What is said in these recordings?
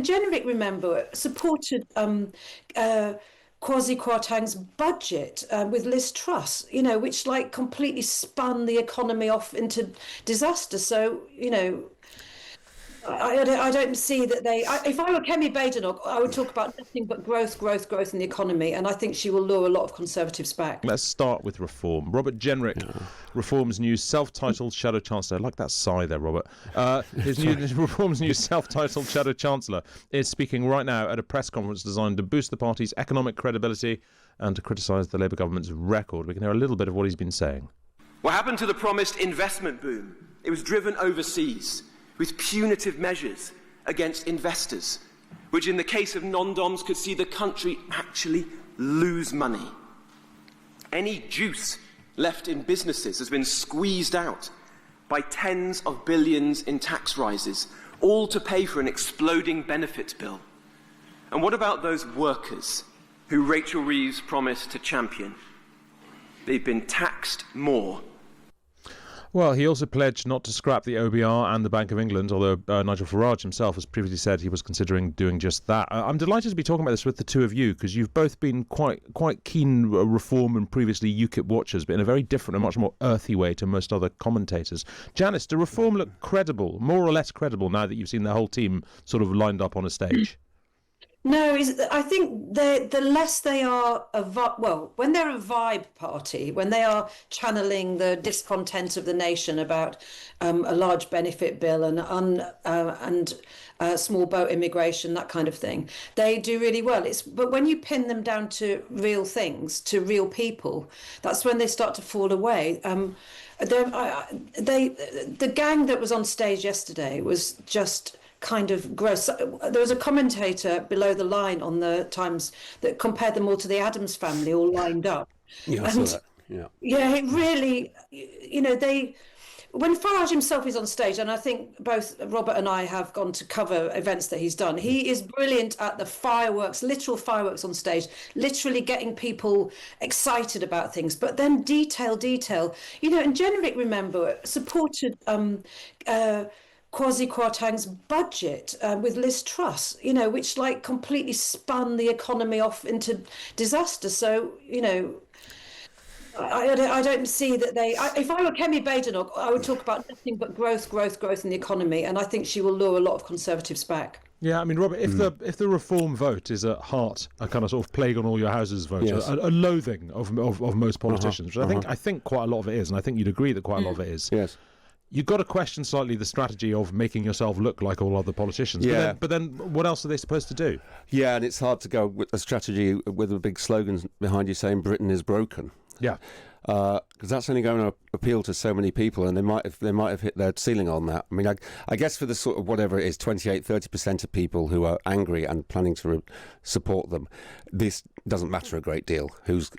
Jenrick, remember, supported Kwasi Kwarteng's budget with Liz Truss, which like completely spun the economy off into disaster. So, I don't see that if I were Kemi Badenoch, I would talk about nothing but growth in the economy, and I think she will lure a lot of Conservatives back. Let's start with Reform. Robert Jenrick, Reform's new self-titled Shadow Chancellor. I like that sigh there, Robert. Reform's new self-titled Shadow Chancellor is speaking right now at a press conference designed to boost the party's economic credibility and to criticise the Labour government's record. We can hear a little bit of what he's been saying. What happened to the promised investment boom? It was driven overseas with punitive measures against investors, which in the case of non-doms could see the country actually lose money. Any juice left in businesses has been squeezed out by tens of billions in tax rises, all to pay for an exploding benefits bill. And what about those workers who Rachel Reeves promised to champion? They've been taxed more. Well, he also pledged not to scrap the OBR and the Bank of England, although Nigel Farage himself has previously said he was considering doing just that. I'm delighted to be talking about this with the two of you, because you've both been quite keen Reform and previously UKIP watchers, but in a very different and much more earthy way to most other commentators. Janice, do Reform look credible, more or less credible, now that you've seen the whole team sort of lined up on a stage? No, I think the less they are when they're a vibe party, when they are channeling the discontent of the nation about a large benefit bill and small boat immigration, that kind of thing, they do really well. But when you pin them down to real things, to real people, that's when they start to fall away. The gang that was on stage yesterday was just kind of gross. There was a commentator below the line on the Times that compared them all to the Addams family, all lined up. Yeah, I saw that. Yeah, it really, when Farage himself is on stage, and I think both Robert and I have gone to cover events that he's done, he is brilliant at the fireworks, literal fireworks on stage, literally getting people excited about things, but then detail. And Jenrick, remember, supported Kwasi Kwarteng's budget with Liz Truss, which like completely spun the economy off into disaster. So, I don't see that if I were Kemi Badenoch, I would talk about nothing but growth in the economy, and I think she will lure a lot of Conservatives back. Yeah, I mean, Robert, if the Reform vote is at heart a kind of sort of plague on all your houses vote, yes, a loathing of most politicians, which I think quite a lot of it is, and I think you'd agree that quite a lot of it is. Yes. You've got to question slightly the strategy of making yourself look like all other politicians. Yeah. But then what else are they supposed to do? Yeah, and it's hard to go with a strategy with a big slogan behind you saying Britain is broken. Yeah. Because that's only going to appeal to so many people, and they might have hit their ceiling on that. I mean, I guess for the sort of whatever it is, 28-30% of people who are angry and planning to support them, this doesn't matter a great deal. Who's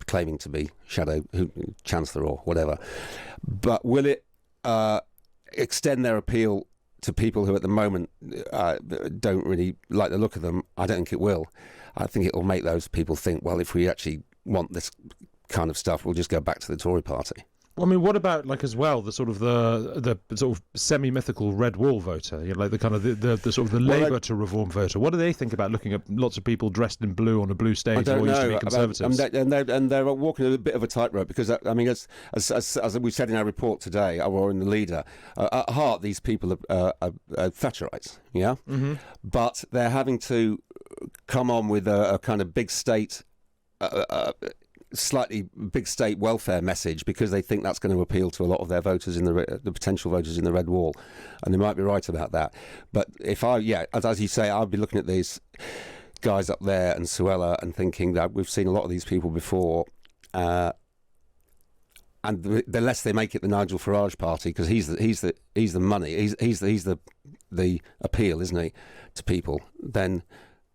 claiming to be Shadow Chancellor or whatever? But will it extend their appeal to people who at the moment don't really like the look of them? I don't think it will. I think it will make those people think, well, if we actually want this kind of stuff, we'll just go back to the Tory party. Well, I mean, what about the sort of semi-mythical Red Wall voter, like the kind of the sort of the Labour to Reform voter? What do they think about looking at lots of people dressed in blue on a blue stage? I don't know. Used to be Conservatives? And they're walking a bit of a tightrope because, I mean, as we said in our report today, or in the leader, at heart these people are Thatcherites, yeah, but they're having to come on with a kind of big state. Slightly big state welfare message because they think that's going to appeal to a lot of their voters in the potential voters in the Red Wall, and they might be right about that. But as you say, I'd be looking at these guys up there and Suella and thinking that we've seen a lot of these people before, and the less they make it the Nigel Farage party, because he's the money, he's the appeal, isn't he, to people, then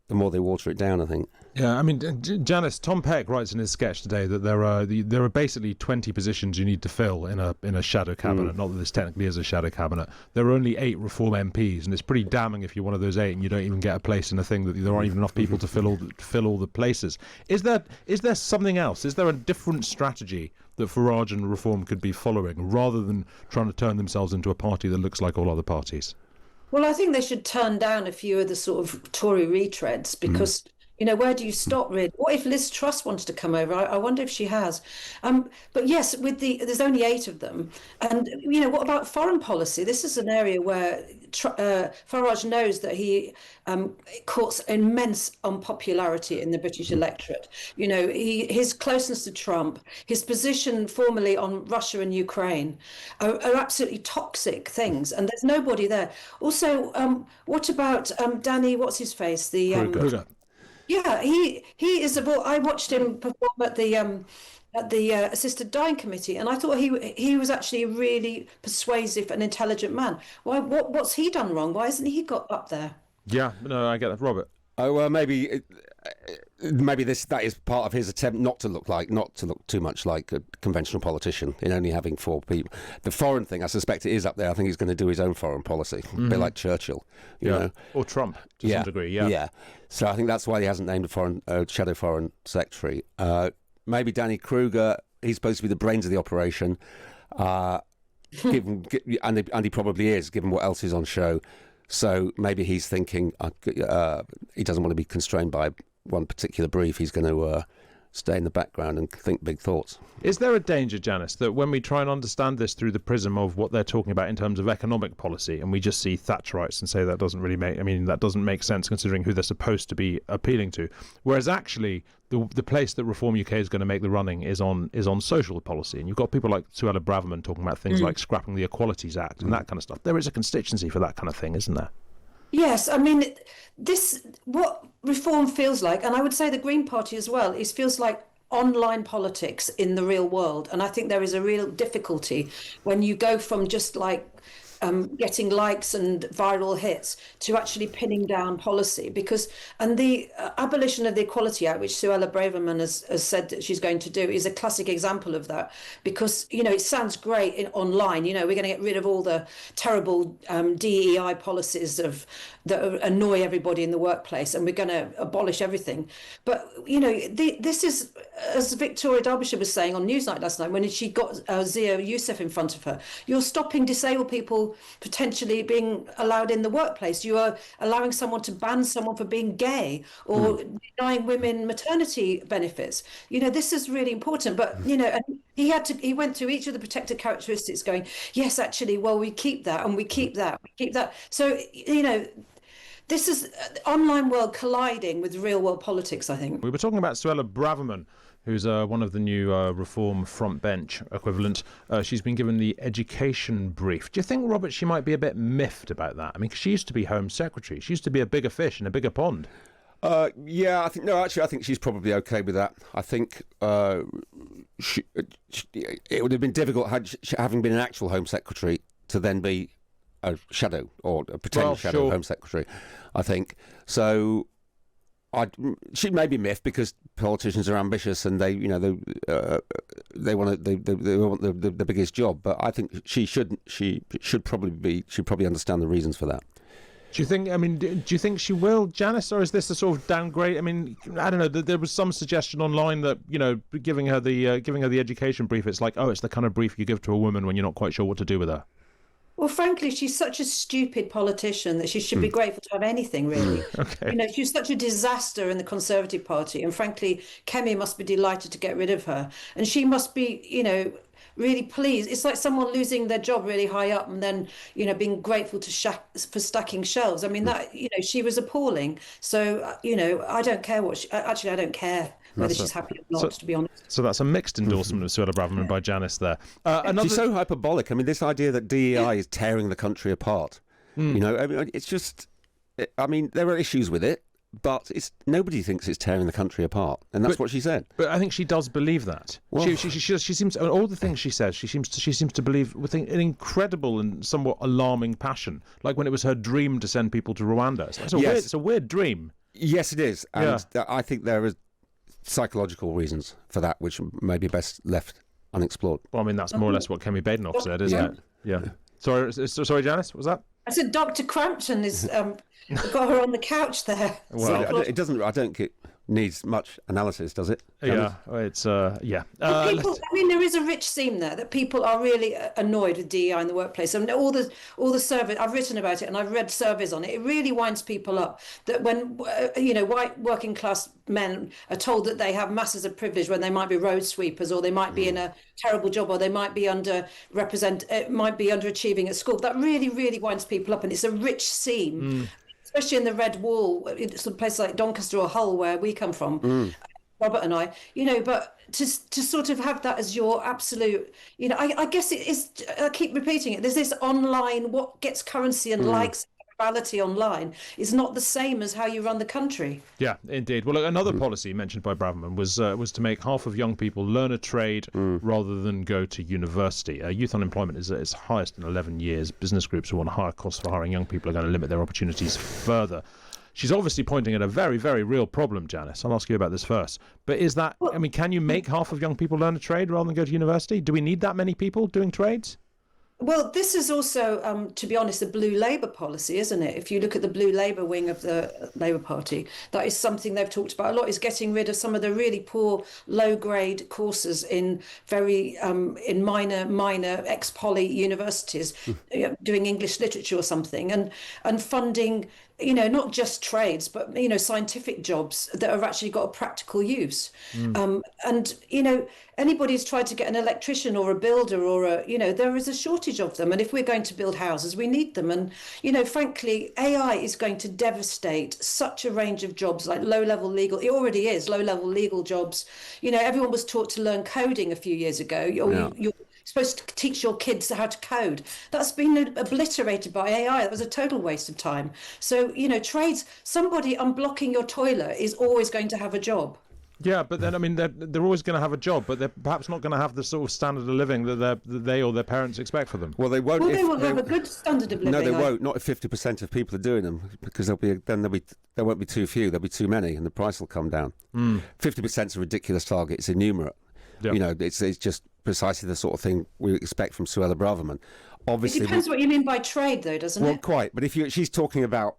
the more they water it down, I think. Yeah, I mean, Janice, Tom Peck writes in his sketch today that there are basically 20 positions you need to fill in a shadow cabinet. Not that this technically is a shadow cabinet. There are only 8 Reform MPs, and it's pretty damning if you're one of those 8 and you don't even get a place in a thing that there aren't even enough people to fill all the places. Is there something else? Is there a different strategy that Farage and Reform could be following rather than trying to turn themselves into a party that looks like all other parties? Well, I think they should turn down a few of the sort of Tory retreads because, where do you stop really? What if Liz Truss wanted to come over? I wonder if she has. But yes, there's only 8 of them. And, what about foreign policy? This is an area where Farage knows that he courts immense unpopularity in the British electorate. His closeness to Trump, his position formally on Russia and Ukraine are absolutely toxic things. And there's nobody there. Also, what about Danny, what's his face? Kruger. Yeah, he is a. I watched him perform at the assisted dying committee, and I thought he was actually a really persuasive and intelligent man. What's he done wrong? Why hasn't he got up there? Yeah, no, I get that, Robert. Oh well, maybe that is part of his attempt not to look too much like a conventional politician in only having 4 people. The foreign thing, I suspect it is up there. I think he's going to do his own foreign policy, a bit like Churchill, you know, or Trump to some degree. Yeah. So I think that's why he hasn't named a shadow foreign secretary. Maybe Danny Kruger. He's supposed to be the brains of the operation, and he probably is, given what else is on show. So maybe he's thinking he doesn't want to be constrained by one particular brief. He's going to stay in the background and think big thoughts. Is there a danger, Janice, that when we try and understand this through the prism of what they're talking about in terms of economic policy, and we just see Thatcherites and say that doesn't make sense considering who they're supposed to be appealing to, whereas actually the place that Reform UK is going to make the running is on social policy, and you've got people like Suella Braverman talking about things like scrapping the Equalities Act and that kind of stuff. There is a constituency for that kind of thing, isn't there? Yes, I mean, what reform feels like, and I would say the Green Party as well, feels like online politics in the real world. And I think there is a real difficulty when you go from just like getting likes and viral hits to actually pinning down policy, and the abolition of the Equality Act, which Suella Braverman has said that she's going to do, is a classic example of that, because it sounds great online, we're going to get rid of all the terrible DEI policies that annoy everybody in the workplace, and we're going to abolish everything. But this is, as Victoria Derbyshire was saying on Newsnight last night when she got Zia Youssef in front of her, you're stopping disabled people potentially being allowed in the workplace. You are allowing someone to ban someone for being gay, or denying women maternity benefits. This is really important. But and he went through each of the protected characteristics, going, yes, actually, well, we keep that and we keep that, we keep that. So this is online world colliding with real world politics, I think. We were talking about Suella Braverman, who's one of the new Reform front bench equivalent. She's been given the education brief. Do you think, Robert, she might be a bit miffed about that? I mean, 'cause she used to be Home Secretary. She used to be a bigger fish in a bigger pond. I think she's probably okay with that. I think it would have been difficult having been an actual Home Secretary to then be a shadow or a pretend shadow Home Secretary, I think. So she may be miffed because politicians are ambitious and they want the biggest job. But I think she should probably understand the reasons for that. Do you think? I mean, do you think she will, Janice, or is this a sort of downgrade? I mean, I don't know. There was some suggestion online that giving her the education brief, it's like, it's the kind of brief you give to a woman when you're not quite sure what to do with her. Well, frankly, she's such a stupid politician that she should be grateful to have anything, really. Okay. She's such a disaster in the Conservative Party. And frankly, Kemi must be delighted to get rid of her. And she must be, really pleased. It's like someone losing their job really high up and then, being grateful for stacking shelves. I mean, that, she was appalling. So, I don't care I don't care whether she's happy or not, to be honest. So that's a mixed endorsement of Suella Braverman by Janice there. She's so hyperbolic. I mean, this idea that DEI is tearing the country apart, it's just, there are issues with it, but nobody thinks it's tearing the country apart, and that's what she said. But I think she does believe that. Well, she seems, all the things she says, she seems to believe with an incredible and somewhat alarming passion, like when it was her dream to send people to Rwanda. It's a weird dream. Yes, it is, and I think there is psychological reasons for that, which may be best left unexplored. Well, I mean, that's more or less what Kemi Badenoch said, isn't it? Yeah. Sorry, Janice, what was that? I said Dr. Crampton is got her on the couch there. Well, it doesn't. I don't get. needs much analysis, does it? Yeah, it's yeah. People, I mean, there is a rich theme there that people are really annoyed with DEI in the workplace. I mean, all the surveys I've written about it, and I've read surveys on it. It really winds people up that when white working class men are told that they have masses of privilege when they might be road sweepers, or they might be in a terrible job, or they might be underachieving at school. That really winds people up, and it's a rich theme. Especially in the Red Wall, in sort of places like Doncaster or Hull, where we come from, Robert and I, but to sort of have that as your absolute, I guess it is, I keep repeating it, there's this online, what gets currency and likes, virality online is not the same as how you run the country. Yeah, indeed. Well, another policy mentioned by Braverman was to make half of young people learn a trade rather than go to university. Youth unemployment is at its highest in 11 years. Business groups who want higher costs for hiring young people are going to limit their opportunities further. She's obviously pointing at a very, very real problem, Janice. I'll ask you about this first. But is that, I mean, can you make half of young people learn a trade rather than go to university? Do we need that many people doing trades? Well, this is also, to be honest, a blue Labour policy, isn't it? If you look at the blue Labour wing of the Labour Party, that is something they've talked about a lot, is getting rid of some of the really poor, low-grade courses in in minor ex-poly universities, doing English literature or something, and funding, not just trades, but, scientific jobs that have actually got a practical use. And, anybody who's tried to get an electrician or a builder or there is a shortage of them. And if we're going to build houses, we need them. And, frankly, AI is going to devastate such a range of jobs, like low-level legal. It already is low-level legal jobs. Everyone was taught to learn coding a few years ago. You're supposed to teach your kids how to code. That's been obliterated by AI. That was a total waste of time. So, trades, somebody unblocking your toilet is always going to have a job. Yeah, but then, I mean, they're always going to have a job, but they're perhaps not going to have the sort of standard of living that they or their parents expect for them. Well, they won't. Well, they will have a good standard of living. No, they won't. Not if 50% of people are doing them, because there won't be too few. There'll be too many, and the price will come down. 50% is a ridiculous target. It's innumerate. Yep. It's just precisely the sort of thing we expect from Suella Braverman. Obviously, it depends what you mean by trade, though, doesn't it? Well, quite. But she's talking about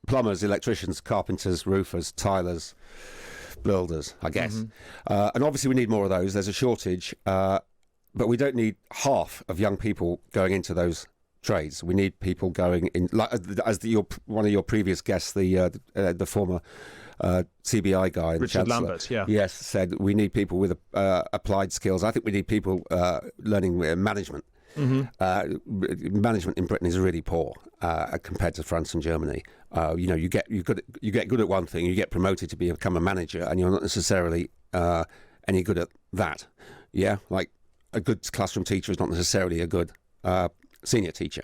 plumbers, electricians, carpenters, roofers, tilers, builders, I guess. And obviously we need more of those. There's a shortage, but we don't need half of young people going into those trades. We need people going in, like one of your previous guests, the former CBI guy, Richard Lambert, yes, said we need people with applied skills. I think we need people learning management. Management in Britain is really poor compared to France and Germany. You get good at one thing, you get promoted to become a manager, and you're not necessarily any good at that. Yeah, like a good classroom teacher is not necessarily a good senior teacher,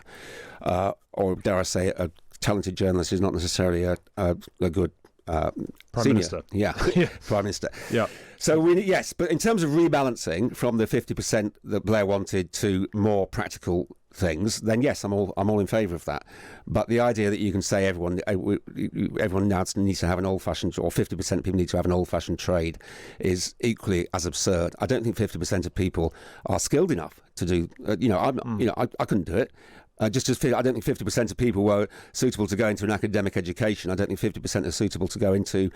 or dare I say, a talented journalist is not necessarily a good Prime senior. Minister. Yeah, Prime Minister. Yeah. So yes, but in terms of rebalancing from the 50% that Blair wanted to more practical things, then yes, I'm all in favour of that. But the idea that you can say everyone now needs to have an old-fashioned, or 50% of people need to have an old-fashioned trade, is equally as absurd. I don't think 50% of people are skilled enough to do. I couldn't do it. I don't think 50% of people were suitable to go into an academic education. I don't think 50% are suitable to go into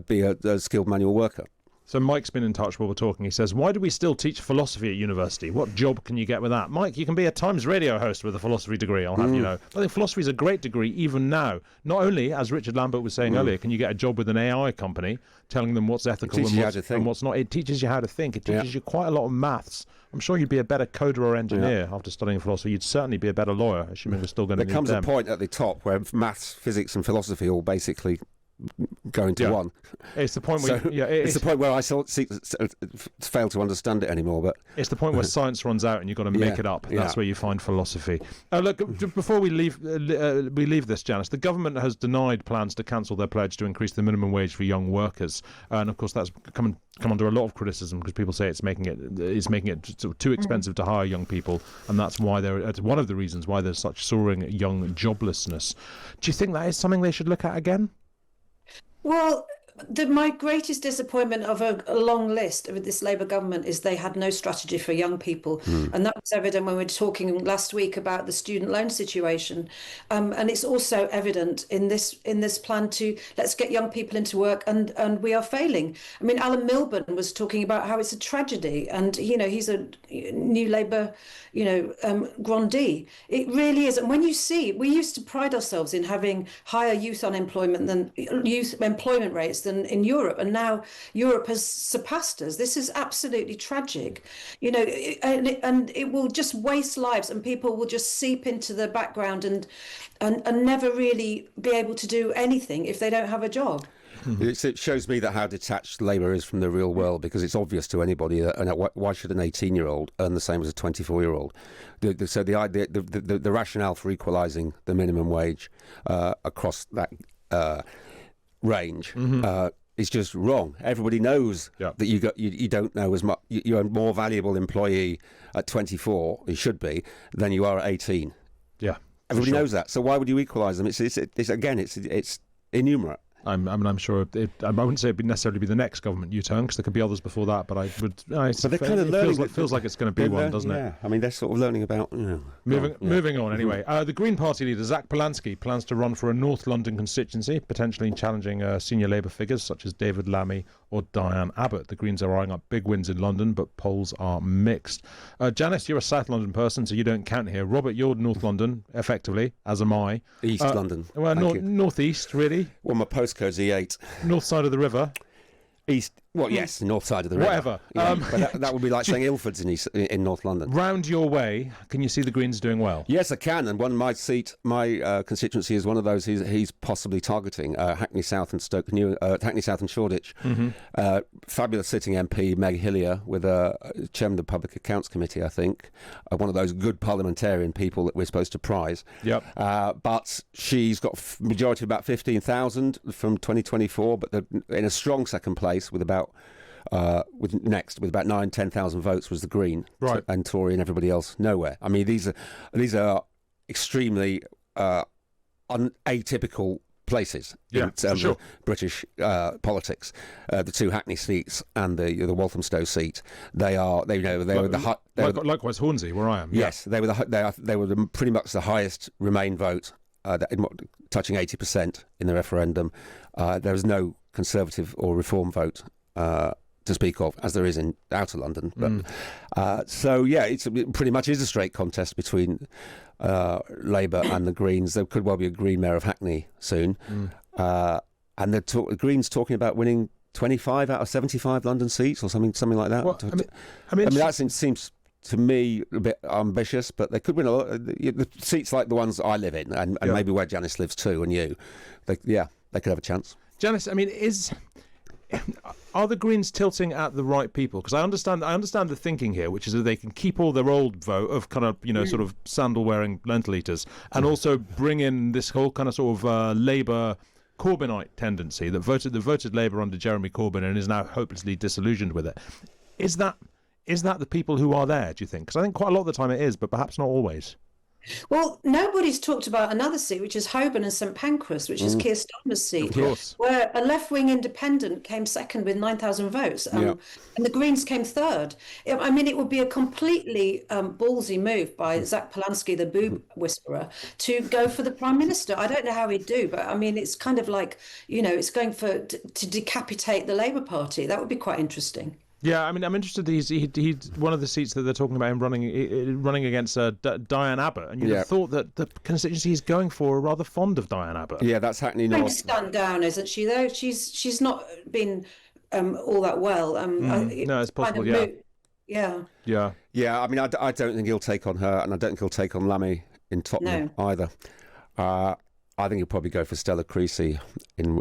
be a skilled manual worker. So Mike's been in touch while we're talking. He says, why do we still teach philosophy at university? What job can you get with that? Mike, you can be a Times radio host with a philosophy degree, I'll have you know. I think philosophy is a great degree even now. Not only, as Richard Lambert was saying earlier, can you get a job with an AI company telling them what's ethical and what's not. It teaches you how to think. It teaches you quite a lot of maths. I'm sure you'd be a better coder or engineer after studying philosophy. You'd certainly be a better lawyer, assuming we're still going to need them. There comes a point at the top where maths, physics and philosophy all basically go into one. It's the point where it's the point where I fail to understand it anymore. But it's the point where science runs out and you've got to make it up. That's where you find philosophy. Look, before we leave this, Janice, the government has denied plans to cancel their pledge to increase the minimum wage for young workers, and of course that's come under a lot of criticism because people say it's making it sort of too expensive to hire young people, and that's why it's one of the reasons why there's such soaring young joblessness. Do you think that is something they should look at again? Well, My greatest disappointment of a long list of this Labour government is they had no strategy for young people, and that was evident when we were talking last week about the student loan situation, and it's also evident in this plan to let's get young people into work, and we are failing. I mean, Alan Milburn was talking about how it's a tragedy, and he's a New Labour grandee. It really is, and when you see, we used to pride ourselves in having higher youth employment rates than in Europe, and now Europe has surpassed us. This is absolutely tragic, and it will just waste lives, and people will just seep into the background and never really be able to do anything if they don't have a job. It shows me that how detached Labour is from the real world, because it's obvious to anybody that why should an 18-year-old earn the same as a 24-year-old? So the idea, the rationale for equalising the minimum wage across that range is just wrong. Everybody knows that you don't know as much. You're a more valuable employee at 24, you should be, than you are at 18. Yeah, everybody knows that. So why would you equalise them? It's innumerate. I'm sure I wouldn't say it'd necessarily be the next government U-turn, because there could be others before that. But I would. But they're kind of learning. It feels like it's going to be one, doesn't it? Yeah, I mean, they're sort of learning about. Moving on. Anyway, the Green Party leader Zach Polanski plans to run for a North London constituency, potentially challenging senior Labour figures such as David Lammy or Diane Abbott. The Greens are eyeing up big wins in London, but polls are mixed. Janice, you're a South London person, so you don't count here. Robert, you're North London, effectively, as am I. East London. Well, northeast, really. Well, my postcode's E8. North side of the river. East. Well, yes, the north side of the river. Whatever. Yeah, but that would be like saying Ilford's in North London. Round your way, can you see the Greens doing well? Yes, I can. And my constituency is one of those he's possibly targeting. Hackney South and Hackney South and Shoreditch. Fabulous sitting MP Meg Hillier, with chairman of the Public Accounts Committee, I think. One of those good parliamentarian people that we're supposed to prize. Yep. But she's got a majority of about 15,000 from 2024, but in a strong second place with about with about 9,000-10,000 votes was the Green, right, and Tory and everybody else nowhere. I mean, these are extremely atypical places in terms of British politics. The two Hackney seats and the Walthamstow seat, they were likewise Hornsey, where I am. Yes, they were pretty much the highest Remain vote, touching 80% in the referendum. There was no Conservative or Reform vote to speak of, as there is in outer London. But, it pretty much is a straight contest between Labour and the Greens. There could well be a Green mayor of Hackney soon. And the Greens talking about winning 25 out of 75 London seats or something like that. Well, I mean that seems to me a bit ambitious, but they could win a lot. The seats like the ones I live in, and maybe where Janice lives too, and you. They could have a chance. Janice, I mean, are the Greens tilting at the right people? Because I understand the thinking here, which is that they can keep all their old vote of kind of, sort of sandal-wearing lentil eaters, and also bring in this whole kind of sort of Labour Corbynite tendency that voted Labour under Jeremy Corbyn and is now hopelessly disillusioned with it. Is that the people who are there, do you think? Because I think quite a lot of the time it is, but perhaps not always. Well, nobody's talked about another seat, which is Holborn and St Pancras, which is Keir Starmer's seat, where a left-wing independent came second with 9,000 votes, and the Greens came third. I mean, it would be a completely ballsy move by Zach Polanski, the boob whisperer, to go for the Prime Minister. I don't know how he'd do, but I mean, it's kind of like, it's going to decapitate the Labour Party. That would be quite interesting. Yeah, I mean, I'm interested. He's one of the seats that they're talking about him running against Diane Abbott, and you'd have thought that the constituency he's going for are rather fond of Diane Abbott. Yeah, that's Hackney North. Stand down, isn't she? Though she's not been all that well. No, it's possible. Yeah. I mean, I don't think he'll take on her, and I don't think he'll take on Lammy in Tottenham either. I think he'll probably go for Stella Creasy in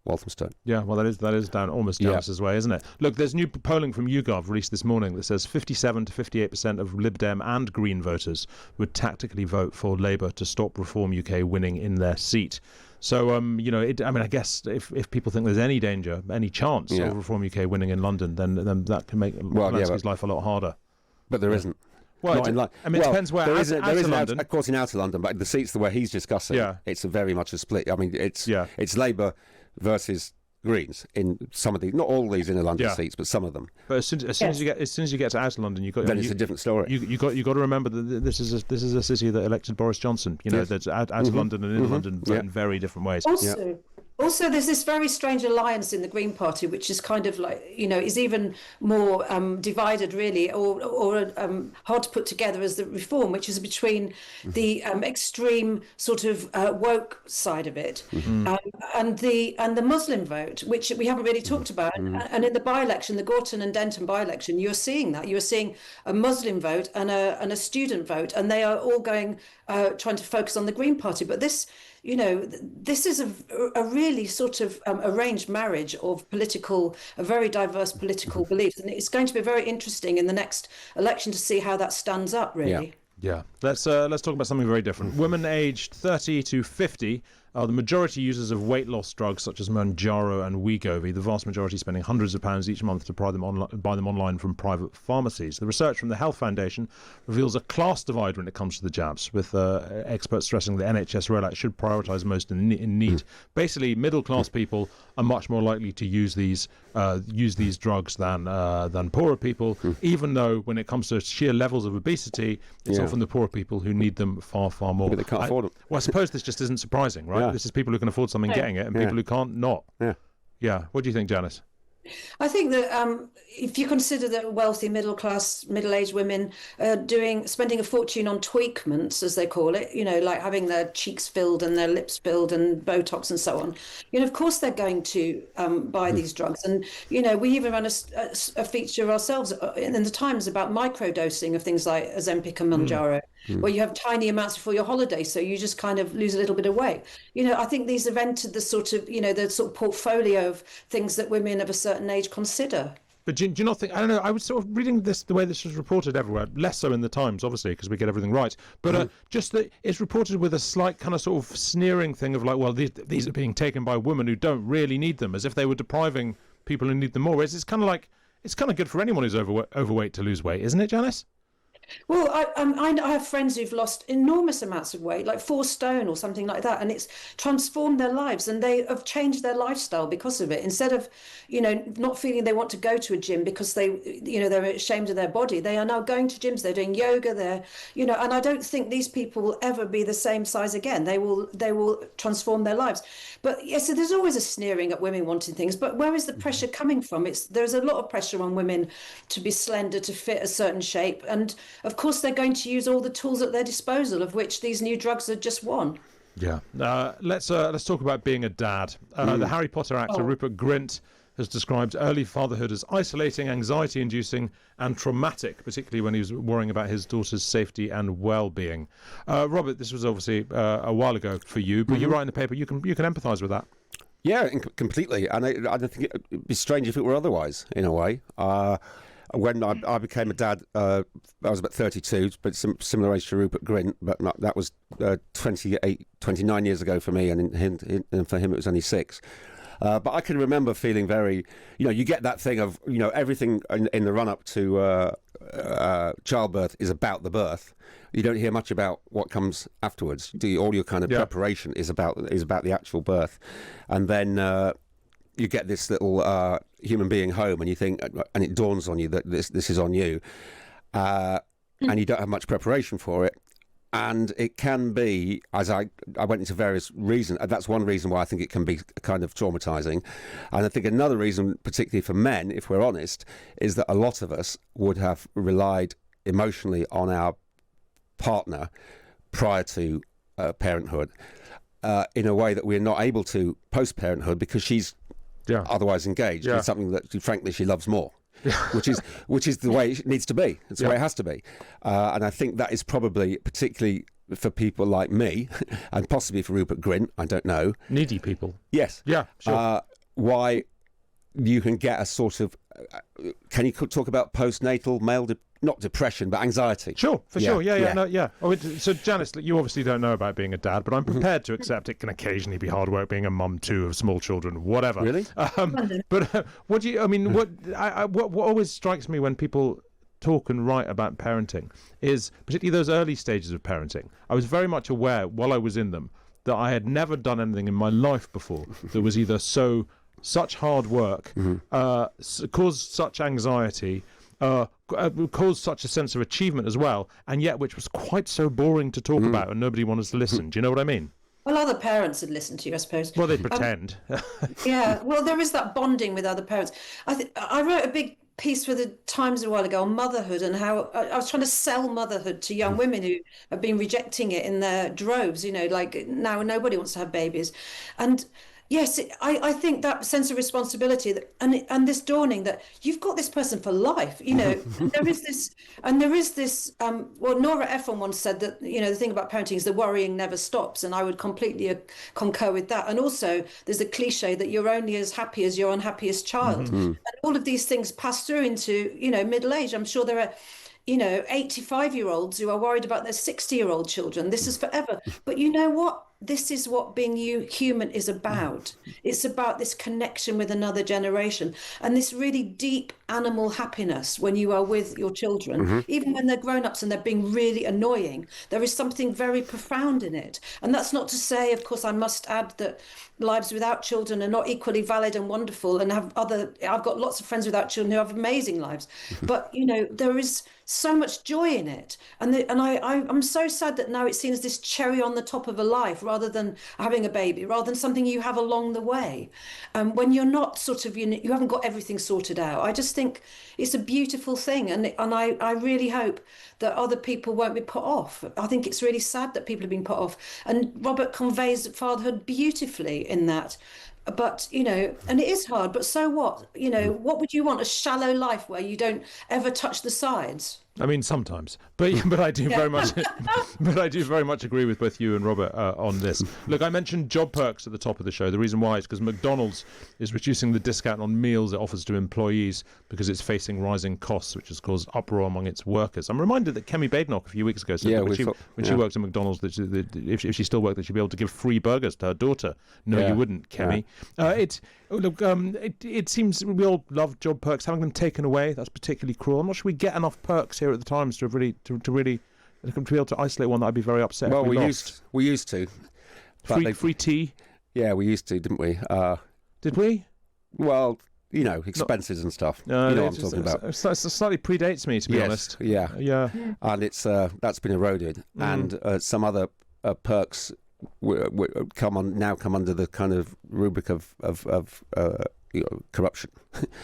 Walthamstow. Yeah, well, that is down almost Janice's way, isn't it? Look, there's new polling from YouGov released this morning that says 57 to 58% of Lib Dem and Green voters would tactically vote for Labour to stop Reform UK winning in their seat. So, I guess if people think there's any danger, any chance of Reform UK winning in London, then that can make Polanski's life a lot harder. But there isn't. Well, it depends where. There is London. Of course, in outer London, but the seats where he's discussing, it's very much a split. I mean, it's Labour versus Greens in some of these, not all these inner London seats, but some of them. But as soon as you get to outer London, it's a different story. You got to remember that this is a city that elected Boris Johnson. That's out of London and in London in very different ways. Also, there's this very strange alliance in the Green Party, which is kind of like, is even more divided, really, or hard to put together as the Reform, which is between the extreme sort of woke side of it and the Muslim vote, which we haven't really talked about. And in the by-election, the Gorton and Denton by-election, you're seeing that. You're seeing a Muslim vote and a student vote, and they are all going trying to focus on the Green Party. But this is a really sort of arranged marriage of a very diverse political beliefs. And it's going to be very interesting in the next election to see how that stands up, really. Yeah. Let's talk about something very different. Women aged 30 to 50 are the majority users of weight loss drugs such as Mounjaro and Wegovy, the vast majority spending hundreds of pounds each month to buy them online from private pharmacies. The research from the Health Foundation reveals a class divide when it comes to the jabs, with experts stressing the NHS rollout should prioritise most in need. Basically, middle-class people are much more likely to use these drugs than poorer people, even though when it comes to sheer levels of obesity, it's often the poorer people who need them far, far more. But they can't afford them. Well, I suppose this just isn't surprising, right? This is people who can afford something getting it and people who can't not. Yeah. What do you think, Janice? I think that if you consider that wealthy, middle-class, middle-aged women spending a fortune on tweakments, as they call it, like having their cheeks filled and their lips filled and Botox and so on, of course they're going to buy these drugs. And, we even ran a feature ourselves in the Times about microdosing of things like Ozempic and Mounjaro, where you have tiny amounts before your holiday, so you just kind of lose a little bit of weight. I think these have entered the sort of, the sort of portfolio of things that women of a certain age consider. But do you not think, I don't know, I was sort of reading this, the way this was reported everywhere, less so in the Times, obviously, because we get everything right, but just that it's reported with a slight kind of sort of sneering thing of like, well, these are being taken by women who don't really need them, as if they were depriving people who need them more. Whereas it's kind of good for anyone who's overweight to lose weight, isn't it, Janice? Well, I have friends who've lost enormous amounts of weight, like 4 stone or something like that, and it's transformed their lives, and they have changed their lifestyle because of it. Instead of, not feeling they want to go to a gym because they're ashamed of their body, they are now going to gyms. They're doing yoga. And I don't think these people will ever be the same size again. They will transform their lives. But so there's always a sneering at women wanting things. But where is the pressure coming from? There's a lot of pressure on women to be slender, to fit a certain shape, and of course, they're going to use all the tools at their disposal, of which these new drugs are just one. Yeah. Let's talk about being a dad. The Harry Potter actor Rupert Grint has described early fatherhood as isolating, anxiety-inducing and traumatic, particularly when he was worrying about his daughter's safety and well-being. Robert, this was obviously a while ago for you, but you write in the paper, you can empathise with that. Yeah, completely. And I don't think it'd be strange if it were otherwise, in a way. When I became a dad, I was about 32, but similar age to Rupert Grint, but that was 29 years ago for me, and for him it was only 6. But I can remember feeling very, you get that thing of, everything in the run-up to childbirth is about the birth. You don't hear much about what comes afterwards. All your kind of preparation is about the actual birth. And then you get this little human being home, and you think, and it dawns on you that this is on you, and you don't have much preparation for it. And it can be, as I went into various reasons, that's one reason why I think it can be kind of traumatising. And I think another reason, particularly for men, if we're honest, is that a lot of us would have relied emotionally on our partner prior to parenthood in a way that we're not able to post-parenthood, because she's otherwise engaged in something that, frankly, she loves more. which is the way it needs to be. It's the way it has to be. And I think that is probably, particularly for people like me, and possibly for Rupert Grint, I don't know. Needy people. Yes. Yeah, sure. Why you can get a sort of... can you talk about postnatal male... not depression, but anxiety. Sure, for sure. Yeah. So, Janice, you obviously don't know about being a dad, but I'm prepared to accept it can occasionally be hard work being a mum too of small children, whatever. Really? But what do you? I mean, what always strikes me when people talk and write about parenting is particularly those early stages of parenting. I was very much aware while I was in them that I had never done anything in my life before that was either so such hard work, caused such anxiety, caused such a sense of achievement as well, and yet which was quite so boring to talk about and nobody wanted to listen. Do you know what I mean? Well, other parents would listen to you, I suppose. Well, they pretend. Yeah, well, there is that bonding with other parents. I wrote a big piece for the Times a while ago on motherhood and how I was trying to sell motherhood to young women who have been rejecting it in their droves, like now nobody wants to have babies. And yes, I think that sense of responsibility and this dawning that you've got this person for life, and there is this, well, Nora Ephron once said that, the thing about parenting is the worrying never stops. And I would completely concur with that. And also there's a cliche that you're only as happy as your unhappiest child. And all of these things pass through into, middle age. I'm sure there are 85-year-olds who are worried about their 60-year-old children. This is forever. But you know what? This is what being human is about. It's about this connection with another generation and this really deep animal happiness when you are with your children, even when they're grown-ups and they're being really annoying. There is something very profound in it. And that's not to say, of course, I must add that lives without children are not equally valid and wonderful, and I've got lots of friends without children who have amazing lives. But, there is so much joy in it. And I'm so sad that now it's seen as this cherry on the top of a life rather than having a baby, rather than something you have along the way. When you're not sort of, you haven't got everything sorted out. I just think it's a beautiful thing. And I really hope that other people won't be put off. I think it's really sad that people have been put off. And Robert conveys fatherhood beautifully in that. But, and it is hard, but so what? What would you want? A shallow life where you don't ever touch the sides? I mean, sometimes, but I do very much, but I do very much agree with both you and Robert on this. Look, I mentioned job perks at the top of the show. The reason why is because McDonald's is reducing the discount on meals it offers to employees because it's facing rising costs, which has caused uproar among its workers. I'm reminded that Kemi Badenoch a few weeks ago said that when she worked at McDonald's, that if she still worked, that she'd be able to give free burgers to her daughter. No, you wouldn't, Kemi. It seems we all love job perks. Having them taken away, that's particularly cruel. I'm not sure we get enough perks here at the Times to really to be able to isolate one that I'd be very upset. Well, if we used to. Free tea. Yeah, we used to, didn't we? Did we? Well, expenses and stuff. You know what I'm talking about. It slightly predates me, to be honest. Yeah. And it's that's been eroded, and some other perks come under the kind of rubric of corruption.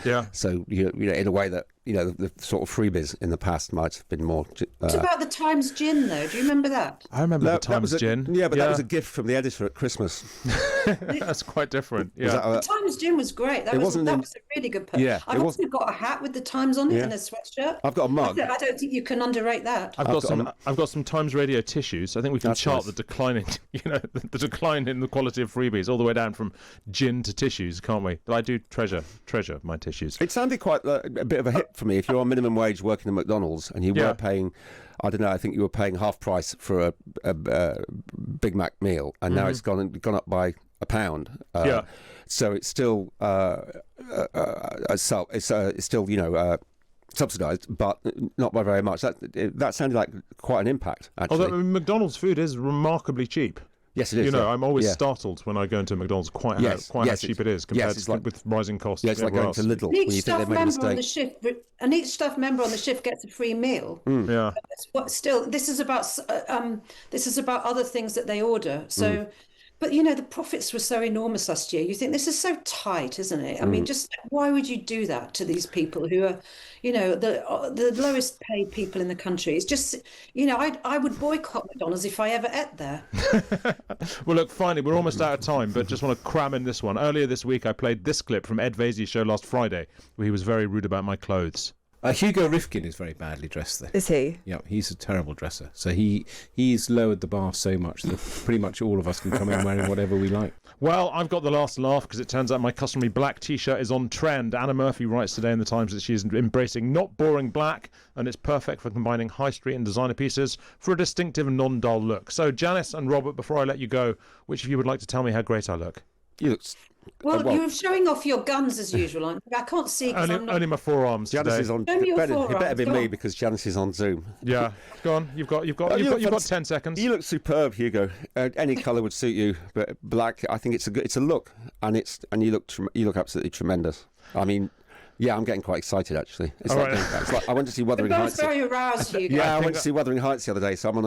Yeah. So in a way that the sort of freebies in the past might have been more. What about the Times gin, though? Do you remember that? I remember the Times gin. Yeah, but that was a gift from the editor at Christmas. That's quite different. Yeah. The Times gin was great. That was a really good perk. Yeah, I've also got a hat with the Times on it and a sweatshirt. I've got a mug. I don't think you can underrate that. I've got some Times Radio tissues. I think we can chart the declining, the decline in the quality of freebies all the way down from gin to tissues, can't we? But I do treasure my tissues. It sounded quite a bit of a hit for me. If you're on minimum wage working at McDonald's and you were paying, I don't know, I think you were paying half price for a Big Mac meal, and now it's gone up by £1. So it's still subsidised, but not by very much. That sounded like quite an impact, actually. Although McDonald's food is remarkably cheap. Yes, it is. I'm always startled when I go into McDonald's how cheap it is compared to with rising costs. Yeah, it's like going to Lidl when you think they've made a mistake. Each staff member on the shift gets a free meal. Yeah. But still, this is about other things that they order. So. But, the profits were so enormous last year. You think this is so tight, isn't it? I mean, just why would you do that to these people who are, the lowest paid people in the country? It's just, I would boycott McDonald's if I ever ate there. Well, look, finally, we're almost out of time, but just want to cram in this one. Earlier this week, I played this clip from Ed Vaizey's show last Friday, where he was very rude about my clothes. Hugo Rifkind is very badly dressed there. Is he? Yeah, he's a terrible dresser. So he's lowered the bar so much that pretty much all of us can come in wearing whatever we like. Well, I've got the last laugh because it turns out my customary black T-shirt is on trend. Anna Murphy writes today in the Times that she's embracing not boring black, and it's perfect for combining high street and designer pieces for a distinctive non-dull look. So, Janice and Robert, before I let you go, which of you would like to tell me how great I look? You look Well, you're showing off your guns as usual. I can't see. Only my forearms Janice today. is on. Show me your It better forearms, be go me on. because Janice is on Zoom. Yeah, go on. You've got 10 seconds. You look superb, Hugo. Any colour would suit you, but black. I think it's a look, and you look absolutely tremendous. I mean, yeah, I'm getting quite excited actually. It's like I went to see Wuthering You're Heights. both very aroused, Hugo. Yeah, I went to see Wuthering Heights the other day, so I'm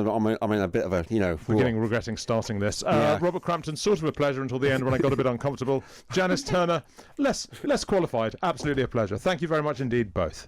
in a bit of a Beginning regretting starting this. Robert Crampton, sort of a pleasure until the end when I got a bit uncomfortable. Janice Turner, less qualified. Absolutely a pleasure. Thank you very much indeed, both.